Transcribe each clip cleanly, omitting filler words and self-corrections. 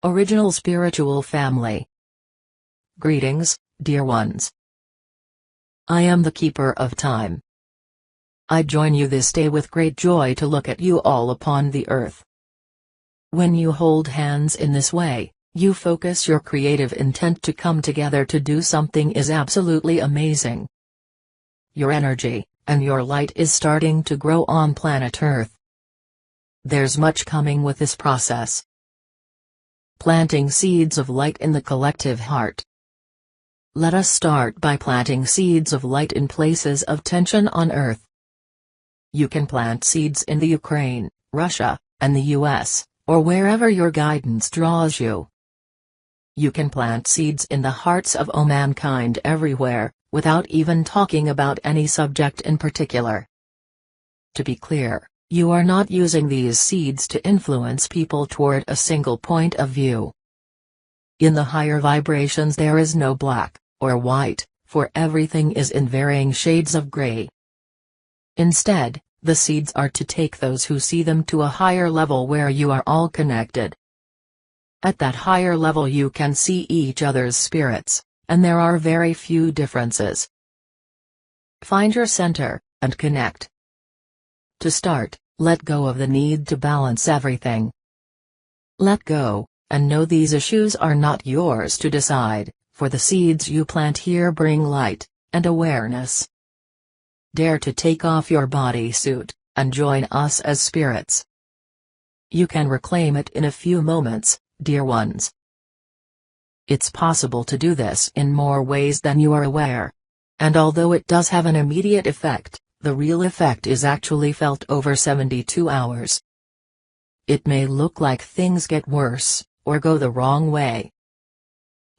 Original Spiritual Family. Greetings, dear ones. I am the Keeper of Time. I join you this day with great joy to look at you all upon the earth. When you hold hands in this way, you focus your creative intent to come together to do something is absolutely amazing. Your energy, and your light is starting to grow on planet Earth. There's much coming with this process. Planting seeds of light in the collective heart. Let us start by planting seeds of light in places of tension on Earth. You can plant seeds in the Ukraine, Russia, and the US, or wherever your guidance draws you. You can plant seeds in the hearts of all mankind everywhere, without even talking about any subject in particular. To be clear, you are not using these seeds to influence people toward a single point of view. In the higher vibrations there is no black, or white, for everything is in varying shades of gray. Instead, the seeds are to take those who see them to a higher level where you are all connected. At that higher level you can see each other's spirits, and there are very few differences. Find your center, and connect. To start, let go of the need to balance everything. Let go, and know these issues are not yours to decide, for the seeds you plant here bring light, and awareness. Dare to take off your bodysuit, and join us as spirits. You can reclaim it in a few moments, dear ones. It's possible to do this in more ways than you are aware. And although it does have an immediate effect, the real effect is actually felt over 72 hours. It may look like things get worse, or go the wrong way.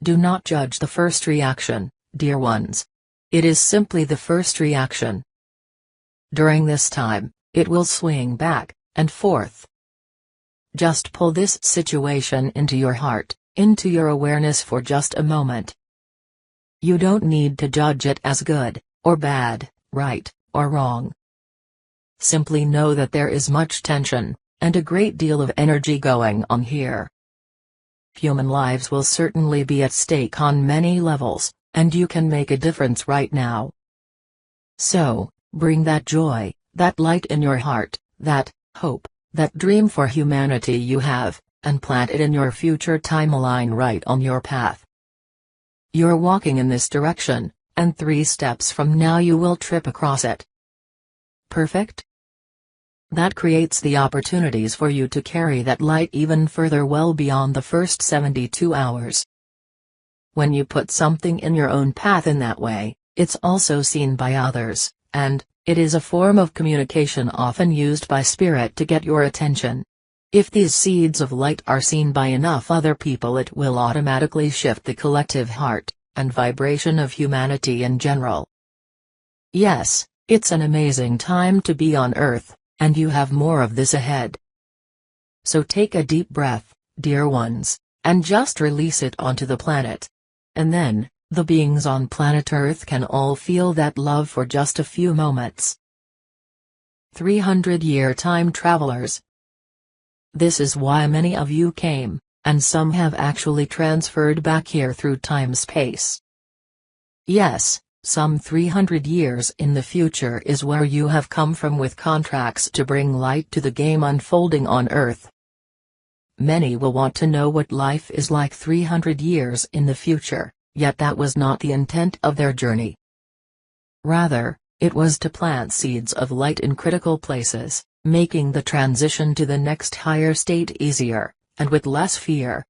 Do not judge the first reaction, dear ones. It is simply the first reaction. During this time, it will swing back and forth. Just pull this situation into your heart, into your awareness for just a moment. You don't need to judge it as good, or bad, right, or wrong. Simply know that there is much tension, and a great deal of energy going on here. Human lives will certainly be at stake on many levels, and you can make a difference right now. So, bring that joy, that light in your heart, that hope, that dream for humanity you have, and plant it in your future timeline right on your path. You're walking in this direction, and 3 steps from now you will trip across it. Perfect? That creates the opportunities for you to carry that light even further, well beyond the first 72 hours. When you put something in your own path in that way, it's also seen by others, and it is a form of communication often used by spirit to get your attention. If these seeds of light are seen by enough other people, it will automatically shift the collective heart and vibration of humanity in general. Yes, it's an amazing time to be on Earth, and you have more of this ahead. So take a deep breath, dear ones, and just release it onto the planet. And then, the beings on planet Earth can all feel that love for just a few moments. 300-year time travelers. This is why many of you came, and some have actually transferred back here through time-space. Yes, some 300 years in the future is where you have come from with contracts to bring light to the game unfolding on Earth. Many will want to know what life is like 300 years in the future, yet that was not the intent of their journey. Rather, it was to plant seeds of light in critical places, making the transition to the next higher state easier, and with less fear.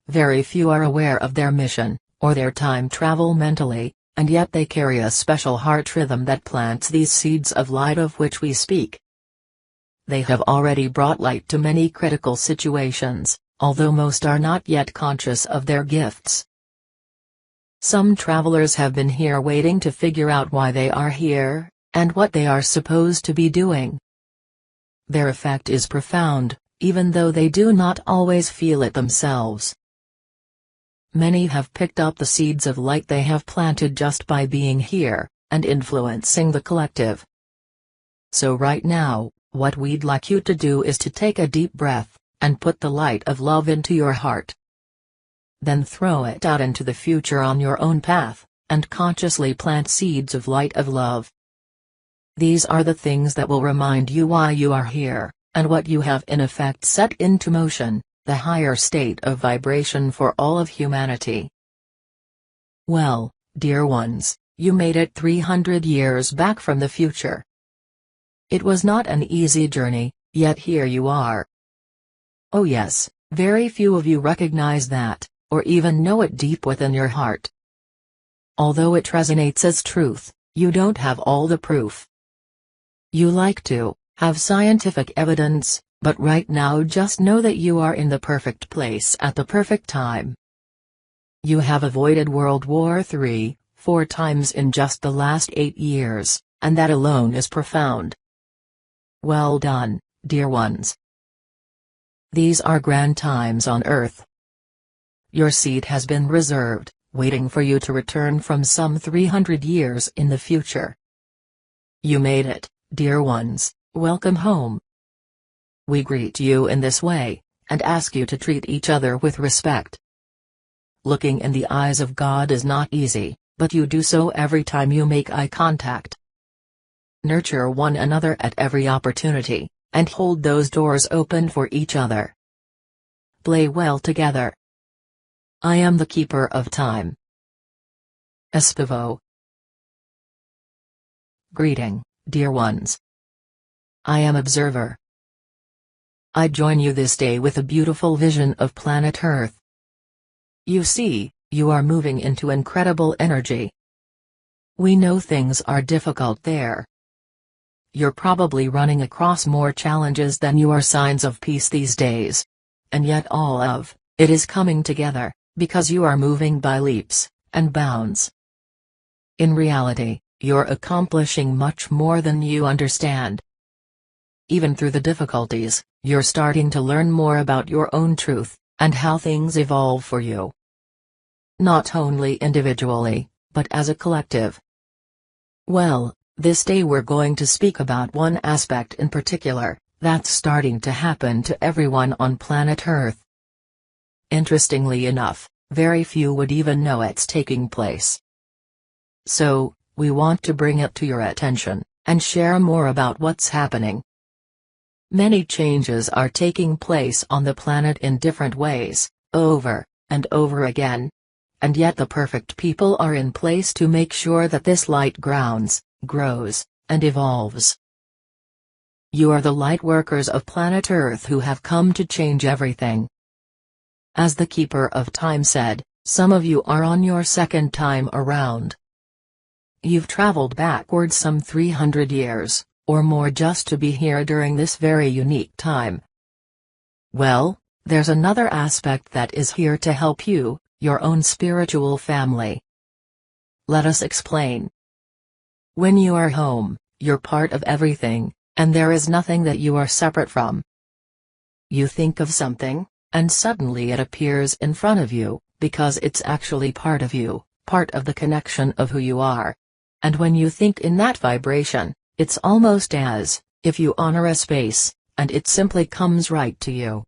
Very few are aware of their mission, or their time travel mentally, and yet they carry a special heart rhythm that plants these seeds of light of which we speak. They have already brought light to many critical situations, although most are not yet conscious of their gifts. Some travelers have been here waiting to figure out why they are here, and what they are supposed to be doing. Their effect is profound, even though they do not always feel it themselves. Many have picked up the seeds of light they have planted just by being here, and influencing the collective. So right now, what we'd like you to do is to take a deep breath, and put the light of love into your heart. Then throw it out into the future on your own path, and consciously plant seeds of light of love. These are the things that will remind you why you are here, and what you have in effect set into motion, the higher state of vibration for all of humanity. Well, dear ones, you made it 300 years back from the future. It was not an easy journey, yet here you are. Oh yes, very few of you recognize that, or even know it deep within your heart. Although it resonates as truth, you don't have all the proof. You like to have scientific evidence, but right now just know that you are in the perfect place at the perfect time. You have avoided World War III 4 times in just the last 8 years, and that alone is profound. Well done, dear ones. These are grand times on Earth. Your seat has been reserved, waiting for you to return from some 300 years in the future. You made it, dear ones, welcome home. We greet you in this way, and ask you to treat each other with respect. Looking in the eyes of God is not easy, but you do so every time you make eye contact. Nurture one another at every opportunity, and hold those doors open for each other. Play well together. I am the keeper of time. Espivo. Greeting, dear ones. I am observer. I join you this day with a beautiful vision of planet Earth. You see, you are moving into incredible energy. We know things are difficult there. You're probably running across more challenges than you are signs of peace these days. And yet all of it is coming together, because you are moving by leaps and bounds. In reality, you're accomplishing much more than you understand. Even through the difficulties, you're starting to learn more about your own truth, and how things evolve for you. Not only individually, but as a collective. Well, this day we're going to speak about one aspect in particular, that's starting to happen to everyone on planet Earth. Interestingly enough, very few would even know it's taking place. So, we want to bring it to your attention, and share more about what's happening. Many changes are taking place on the planet in different ways, over and over again. And yet the perfect people are in place to make sure that this light grounds, grows, and evolves. You are the light workers of planet Earth who have come to change everything. As the Keeper of Time said, some of you are on your second time around. You've traveled backwards some 300 years, or more just to be here during this very unique time. Well, there's another aspect that is here to help you, your own spiritual family. Let us explain. When you are home, you're part of everything, and there is nothing that you are separate from. You think of something, and suddenly it appears in front of you, because it's actually part of you, part of the connection of who you are. And when you think in that vibration, it's almost as if you honor a space, and it simply comes right to you.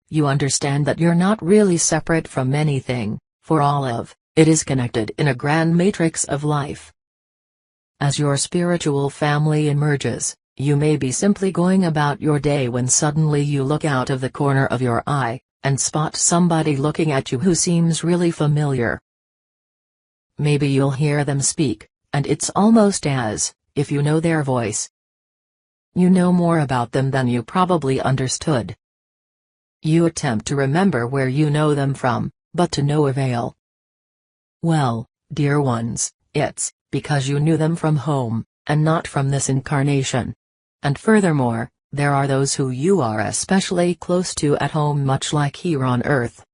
You understand that you're not really separate from anything, for all of it is connected in a grand matrix of life. As your spiritual family emerges, you may be simply going about your day when suddenly you look out of the corner of your eye, and spot somebody looking at you who seems really familiar. Maybe you'll hear them speak, and it's almost as if you know their voice. You know more about them than you probably understood. You attempt to remember where you know them from, but to no avail. Well, dear ones, it's because you knew them from home, and not from this incarnation. And furthermore, there are those who you are especially close to at home, much like here on Earth.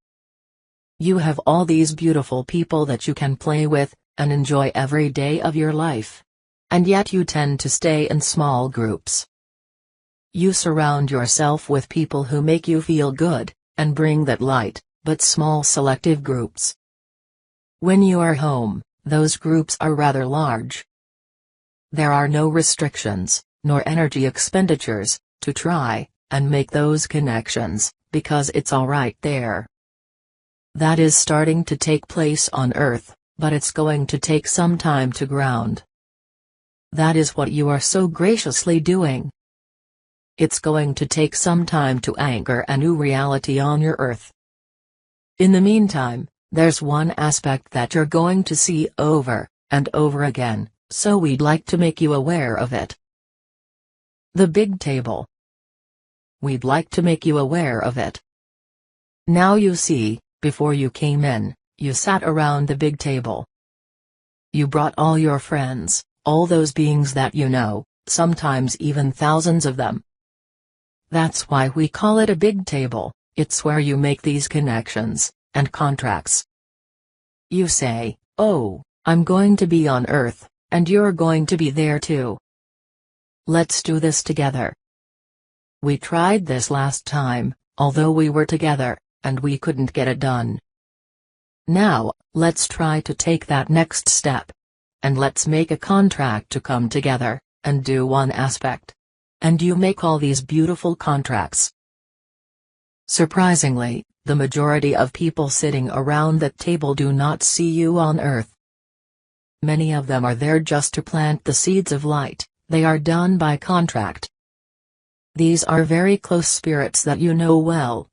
You have all these beautiful people that you can play with, and enjoy every day of your life. And yet you tend to stay in small groups. You surround yourself with people who make you feel good, and bring that light, but small selective groups. When you are home, those groups are rather large. There are no restrictions, nor energy expenditures, to try and make those connections, because it's all right there. That is starting to take place on Earth, but it's going to take some time to ground. That is what you are so graciously doing. It's going to take some time to anchor a new reality on your Earth. In the meantime, there's one aspect that you're going to see over and over again, so we'd like to make you aware of it. The big table. We'd like to make you aware of it. Now you see, before you came in, you sat around the big table. You brought all your friends, all those beings that you know, sometimes even thousands of them. That's why we call it a big table. It's where you make these connections and contracts. You say, "Oh, I'm going to be on Earth, and you're going to be there too. Let's do this together." We tried this last time, although we were together, and we couldn't get it done. Now, let's try to take that next step. And let's make a contract to come together, and do one aspect. And you make all these beautiful contracts. Surprisingly, the majority of people sitting around that table do not see you on Earth. Many of them are there just to plant the seeds of light. They are done by contract. These are very close spirits that you know well.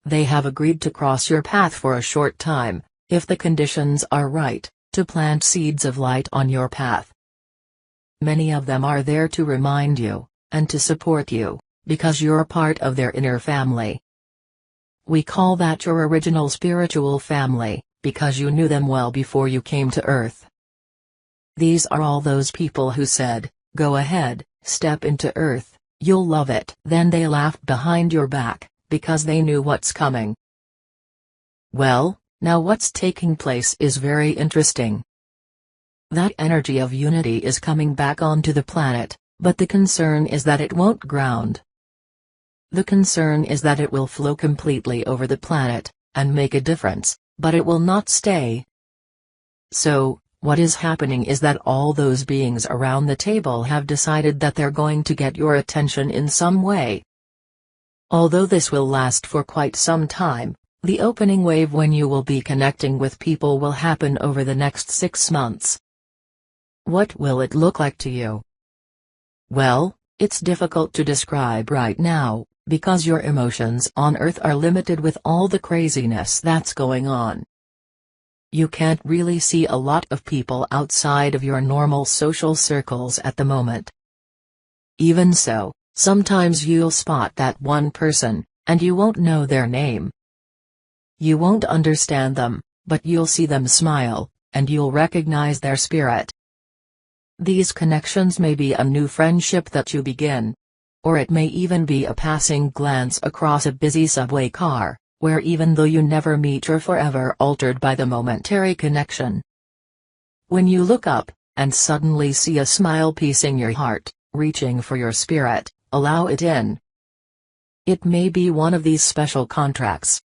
They have agreed to cross your path for a short time, if the conditions are right, to plant seeds of light on your path. Many of them are there to remind you, and to support you, because you're part of their inner family. We call that your original spiritual family, because you knew them well before you came to Earth. These are all those people who said, "Go ahead, step into Earth, you'll love it." Then they laughed behind your back, because they knew what's coming. Well, now what's taking place is very interesting. That energy of unity is coming back onto the planet, but the concern is that it won't ground. The concern is that it will flow completely over the planet, and make a difference, but it will not stay. So, what is happening is that all those beings around the table have decided that they're going to get your attention in some way. Although this will last for quite some time, the opening wave when you will be connecting with people will happen over the next 6 months. What will it look like to you? Well, it's difficult to describe right now, because your emotions on Earth are limited with all the craziness that's going on. You can't really see a lot of people outside of your normal social circles at the moment. Even so, sometimes you'll spot that one person, and you won't know their name. You won't understand them, but you'll see them smile, and you'll recognize their spirit. These connections may be a new friendship that you begin. Or it may even be a passing glance across a busy subway car, where even though you never meet you're forever altered by the momentary connection. When you look up, and suddenly see a smile piecing your heart, reaching for your spirit, allow it in. It may be one of these special contracts.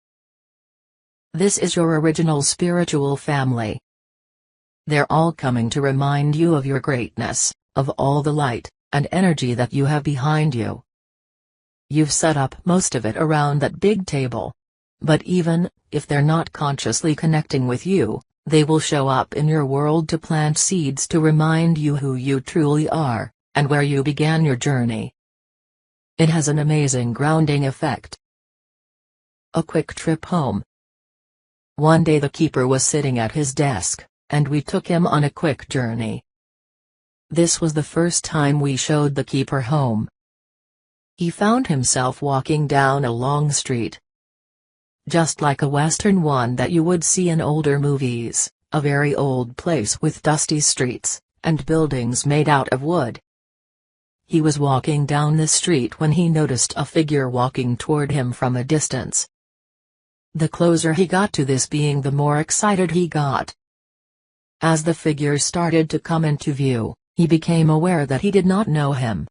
This is your original spiritual family. They're all coming to remind you of your greatness, of all the light and energy that you have behind you. You've set up most of it around that big table. But even if they're not consciously connecting with you, they will show up in your world to plant seeds to remind you who you truly are, and where you began your journey. It has an amazing grounding effect. A quick trip home. One day the keeper was sitting at his desk, and we took him on a quick journey. This was the first time we showed the keeper home. He found himself walking down a long street. Just like a western one that you would see in older movies, a very old place with dusty streets, and buildings made out of wood. He was walking down the street when he noticed a figure walking toward him from a distance. The closer he got to this being, the more excited he got. As the figure started to come into view, he became aware that he did not know him.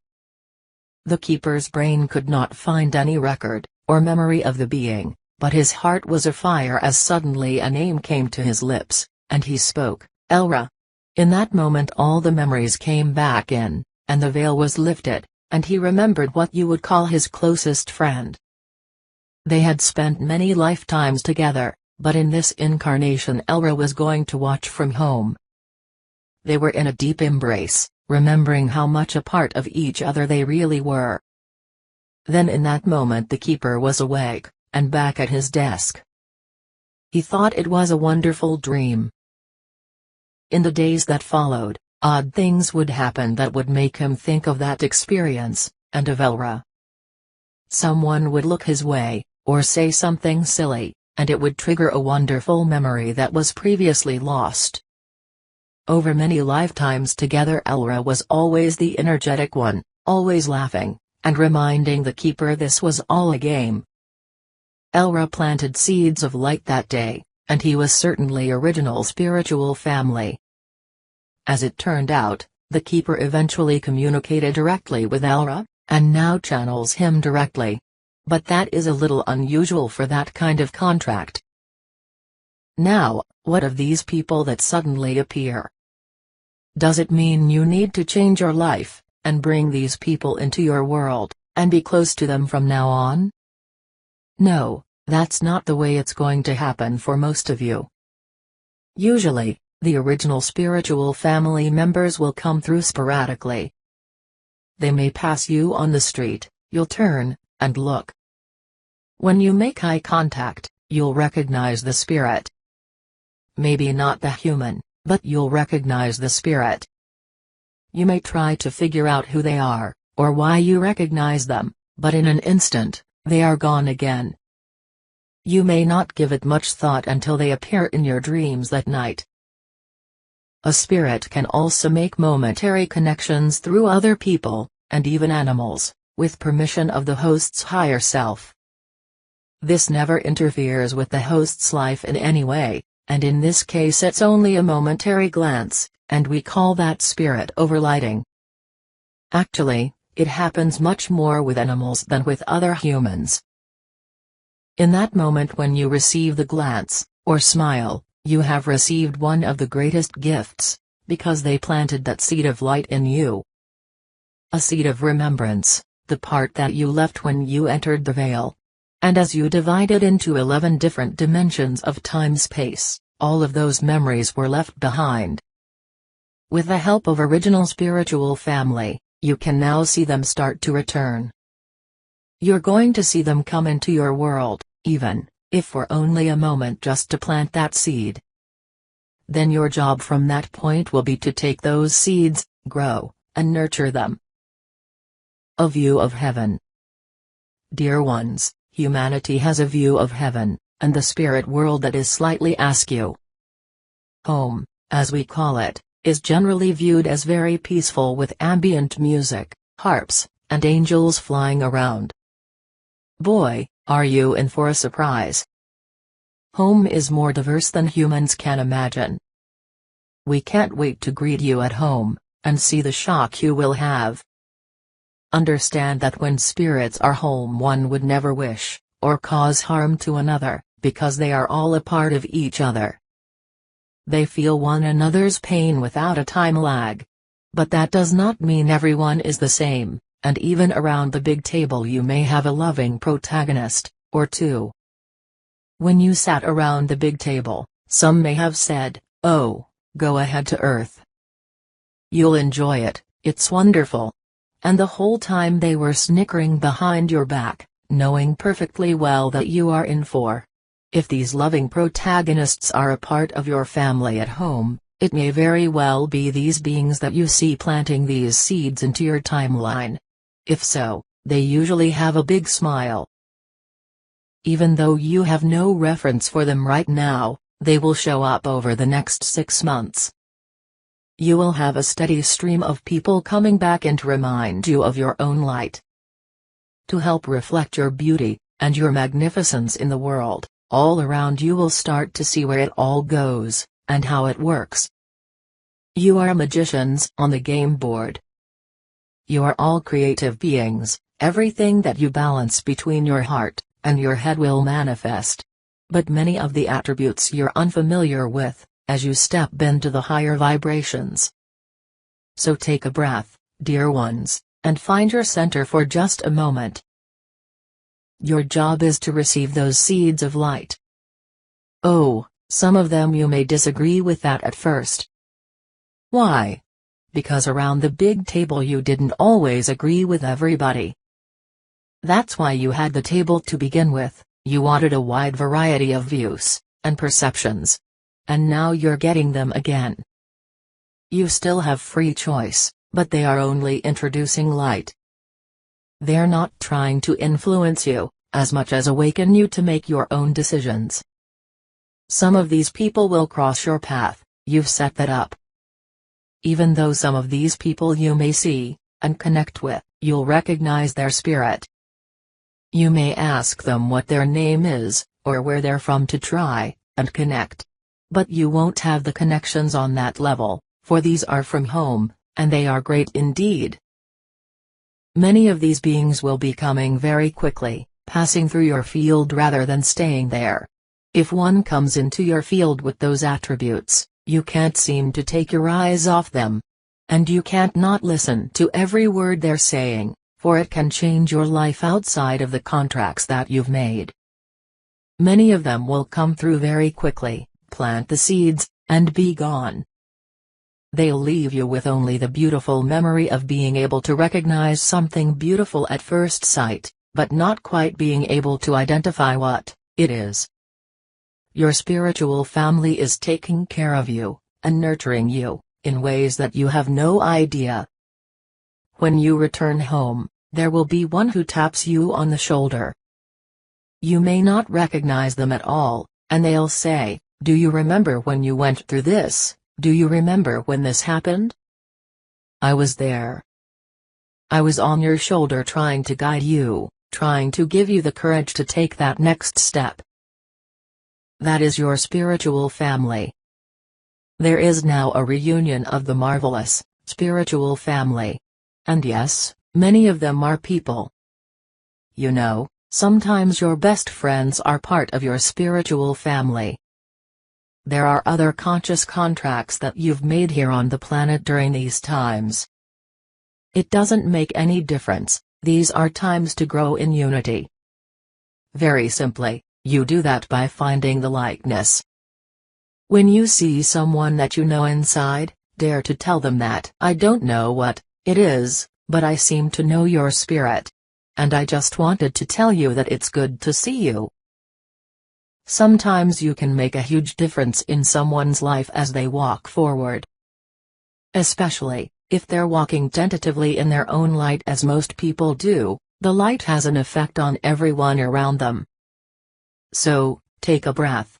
The keeper's brain could not find any record or memory of the being, but his heart was afire as suddenly a name came to his lips, and he spoke, "Elra." In that moment all the memories came back in, and the veil was lifted, and he remembered what you would call his closest friend. They had spent many lifetimes together, but in this incarnation Elra was going to watch from home. They were in a deep embrace, remembering how much a part of each other they really were. Then in that moment the keeper was awake, and back at his desk. He thought it was a wonderful dream. In the days that followed, odd things would happen that would make him think of that experience, and of Elra. Someone would look his way, or say something silly, and it would trigger a wonderful memory that was previously lost. Over many lifetimes together Elra was always the energetic one, always laughing, and reminding the keeper this was all a game. Elra planted seeds of light that day, and he was certainly original spiritual family. As it turned out, the keeper eventually communicated directly with Elra, and now channels him directly. But that is a little unusual for that kind of contract. Now, what of these people that suddenly appear? Does it mean you need to change your life, and bring these people into your world, and be close to them from now on? No, that's not the way it's going to happen for most of you. Usually, the original spiritual family members will come through sporadically. They may pass you on the street, you'll turn, and look. When you make eye contact, you'll recognize the spirit. Maybe not the human, but you'll recognize the spirit. You may try to figure out who they are, or why you recognize them, but in an instant, they are gone again. You may not give it much thought until they appear in your dreams that night. A spirit can also make momentary connections through other people, and even animals, with permission of the host's higher self. This never interferes with the host's life in any way, and in this case it's only a momentary glance, and we call that spirit overlighting. Actually, it happens much more with animals than with other humans. In that moment when you receive the glance, or smile, you have received one of the greatest gifts, because they planted that seed of light in you. A seed of remembrance, the part that you left when you entered the veil. And as you divided into 11 different dimensions of time-space, all of those memories were left behind. With the help of original spiritual family, you can now see them start to return. You're going to see them come into your world, even if for only a moment, just to plant that seed. Then your job from that point will be to take those seeds, grow, and nurture them. A view of heaven. Dear ones, humanity has a view of heaven, and the spirit world that is slightly askew. Home, as we call it, is generally viewed as very peaceful with ambient music, harps, and angels flying around. Boy, are you in for a surprise. Home is more diverse than humans can imagine. We can't wait to greet you at home, and see the shock you will have. Understand that when spirits are home one would never wish, or cause harm to another, because they are all a part of each other. They feel one another's pain without a time lag. But that does not mean everyone is the same, and even around the big table you may have a loving protagonist, or two. When you sat around the big table, some may have said, "Oh, go ahead to Earth. You'll enjoy it, it's wonderful." And the whole time they were snickering behind your back, knowing perfectly well that you are in for. If these loving protagonists are a part of your family at home, it may very well be these beings that you see planting these seeds into your timeline. If so, they usually have a big smile. Even though you have no reference for them right now, they will show up over the next 6 months. You will have a steady stream of people coming back in to remind you of your own light. To help reflect your beauty, and your magnificence in the world, all around you will start to see where it all goes, and how it works. You are magicians on the game board. You are all creative beings, everything that you balance between your heart and your head will manifest. But many of the attributes you're unfamiliar with, as you step into the higher vibrations. So take a breath, dear ones, and find your center for just a moment. Your job is to receive those seeds of light. Oh, some of them you may disagree with that at first. Why? Because around the big table you didn't always agree with everybody. That's why you had the table to begin with. You wanted a wide variety of views and perceptions. And now you're getting them again. You still have free choice, but they are only introducing light. They're not trying to influence you, as much as awaken you to make your own decisions. Some of these people will cross your path, you've set that up. Even though some of these people you may see, and connect with, you'll recognize their spirit. You may ask them what their name is, or where they're from to try, and connect. But you won't have the connections on that level, for these are from home, and they are great indeed. Many of these beings will be coming very quickly, passing through your field rather than staying there. If one comes into your field with those attributes, you can't seem to take your eyes off them. And you can't not listen to every word they're saying, for it can change your life outside of the contracts that you've made. Many of them will come through very quickly, plant the seeds, and be gone. They'll leave you with only the beautiful memory of being able to recognize something beautiful at first sight, but not quite being able to identify what it is. Your spiritual family is taking care of you, and nurturing you, in ways that you have no idea. When you return home, there will be one who taps you on the shoulder. You may not recognize them at all, and they'll say, "Do you remember when you went through this? Do you remember when this happened? I was there. I was on your shoulder trying to guide you, trying to give you the courage to take that next step." That is your spiritual family. There is now a reunion of the marvelous, spiritual family. And yes, many of them are people. You know, sometimes your best friends are part of your spiritual family. There are other conscious contracts that you've made here on the planet during these times. It doesn't make any difference, these are times to grow in unity. Very simply, you do that by finding the likeness. When you see someone that you know inside, dare to tell them that "I don't know what it is, but I seem to know your spirit. And I just wanted to tell you that it's good to see you." Sometimes you can make a huge difference in someone's life as they walk forward. Especially, if they're walking tentatively in their own light as most people do, the light has an effect on everyone around them. So, take a breath.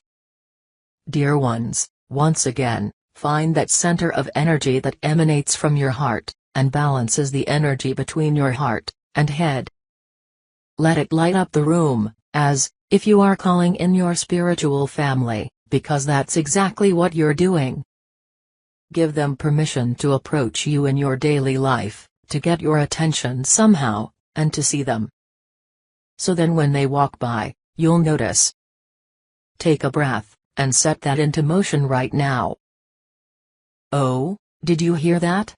Dear ones, once again, find that center of energy that emanates from your heart, and balances the energy between your heart and head. Let it light up the room, as if you are calling in your spiritual family, because that's exactly what you're doing. Give them permission to approach you in your daily life, to get your attention somehow, and to see them. So then when they walk by, you'll notice. Take a breath, and set that into motion right now. Oh, did you hear that?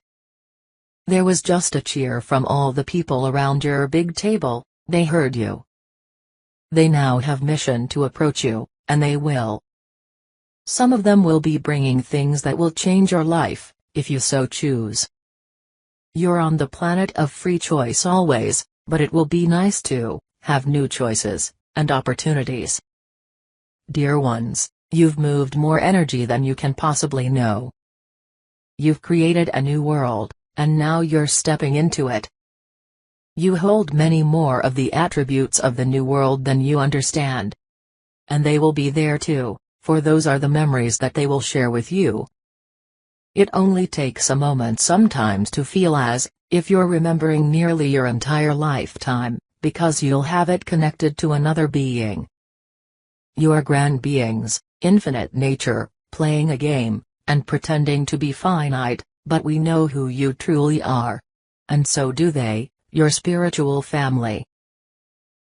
There was just a cheer from all the people around your big table, they heard you. They now have mission to approach you, and they will. Some of them will be bringing things that will change your life, if you so choose. You're on the planet of free choice always, but it will be nice to have new choices and opportunities. Dear ones, you've moved more energy than you can possibly know. You've created a new world, and now you're stepping into it. You hold many more of the attributes of the new world than you understand. And they will be there too, for those are the memories that they will share with you. It only takes a moment sometimes to feel as if you're remembering nearly your entire lifetime, because you'll have it connected to another being. You are grand beings, infinite nature, playing a game, and pretending to be finite, but we know who you truly are. And so do they, your spiritual family.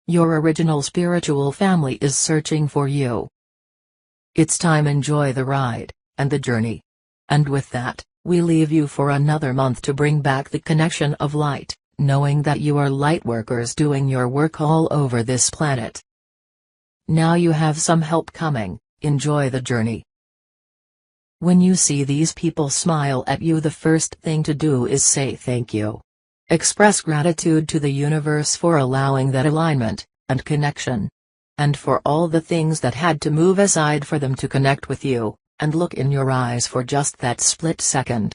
Your original spiritual family is searching for you. It's time to enjoy the ride, and the journey. And with that, we leave you for another month to bring back the connection of light, knowing that you are lightworkers doing your work all over this planet. Now you have some help coming, enjoy the journey. When you see these people smile at you, the first thing to do is say thank you. Express gratitude to the universe for allowing that alignment and connection. And for all the things that had to move aside for them to connect with you, and look in your eyes for just that split second.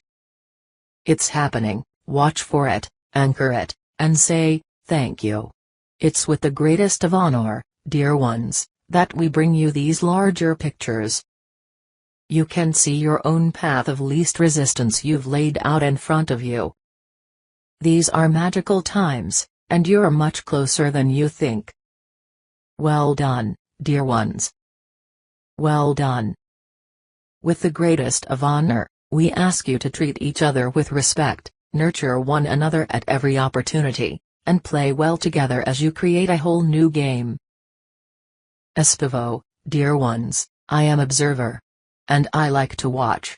It's happening, watch for it, anchor it, and say, thank you. It's with the greatest of honor, dear ones, that we bring you these larger pictures. You can see your own path of least resistance you've laid out in front of you. These are magical times, and you're much closer than you think. Well done, dear ones. Well done. With the greatest of honor, we ask you to treat each other with respect, nurture one another at every opportunity, and play well together as you create a whole new game. Espivo, dear ones, I am observer. And I like to watch.